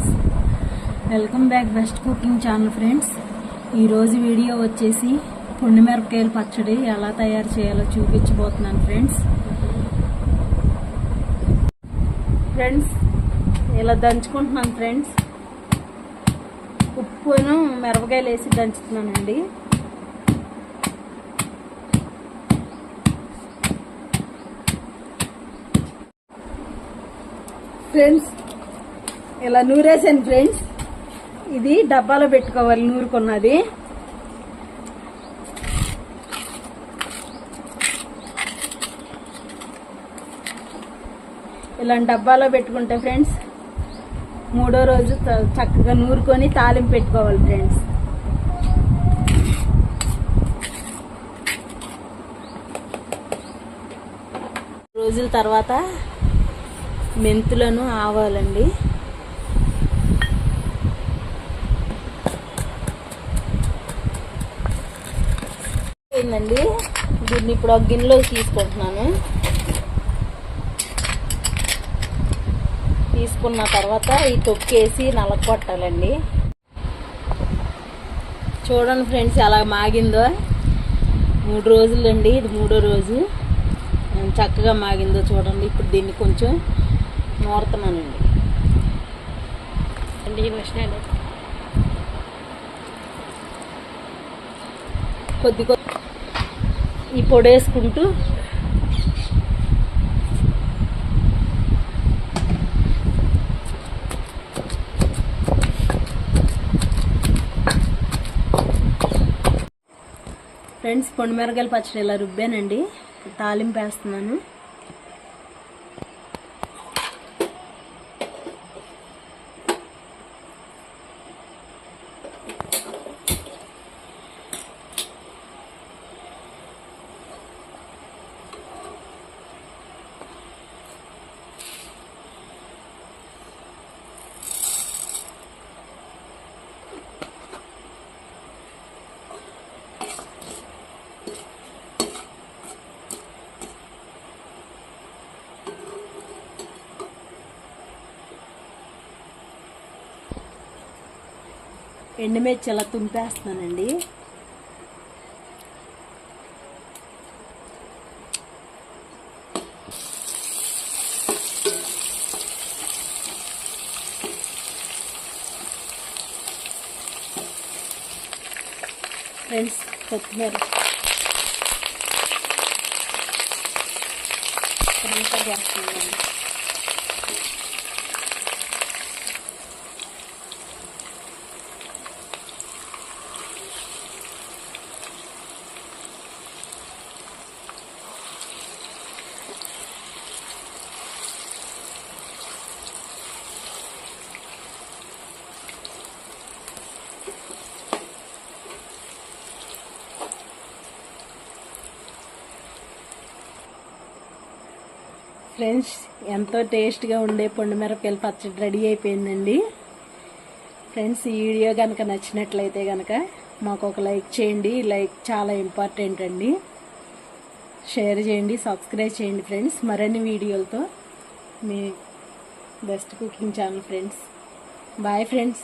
Friends, welcome back best cooking channel friends. ఈరోజు video వచ్చేసి మిరపకాయల పచ్చడి ఎలా తయారు చేయాలో చూపించబోతున్నాను ఫ్రెండ్స్. ఇలా దంచుకుంటున్నాను ఫ్రెండ్స్. ఉప్పును మిరపకాయలు వేసి దంచుతున్నానండి. ఫ్రెండ్స్ ఇలా నూరేసాను ఫ్రెండ్స్. ఇది డబ్బాలో పెట్టుకోవాలి, నూరుకున్నది. ఇలాంటి డబ్బాలో పెట్టుకుంటే ఫ్రెండ్స్ మూడో రోజు చక్కగా నూరుకొని తాలింపు పెట్టుకోవాలి ఫ్రెండ్స్. రోజుల తర్వాత మెంతులను ఆవాలండి. ఏందండి, దీన్ని ఇప్పుడు ఒక గిన్నెలో తీసుకుంటున్నాను. తీసుకున్న తర్వాత ఈ తొక్కేసి నలగొట్టాలండి. చూడండి ఫ్రెండ్స్ ఎలా మాగిందో. 3 రోజులు అండి, ఇది 3వ రోజు. చక్కగా మాగిందో చూడండి. ఇప్పుడు దీన్ని కొంచెం నూరుతున్నానండి. కొద్ది ఈ పొడి వేసుకుంటూ ఫ్రెండ్స్ మిరపకాయల పచ్చడి ఇలా రుబ్బానండి. తాలింపు వేస్తున్నాను. ఎండుమిర్చి ఇలా తుంపేస్తున్నానండి. ఫ్రెండ్స్ కొత్తిమీర చేస్తున్నానండి. ఫ్రెండ్స్ ఎంతో టేస్ట్గా ఉండే మిరపకాయల పచ్చడి రెడీ అయిపోయిందండి. ఫ్రెండ్స్ ఈ వీడియో కనుక నచ్చినట్లయితే కనుక మాకు ఒక లైక్ చేయండి. లైక్ చాలా ఇంపార్టెంట్ అండి. షేర్ చేయండి, సబ్స్క్రైబ్ చేయండి ఫ్రెండ్స్. మరిన్ని వీడియోలతో మీ best cooking channel friends. Bye friends.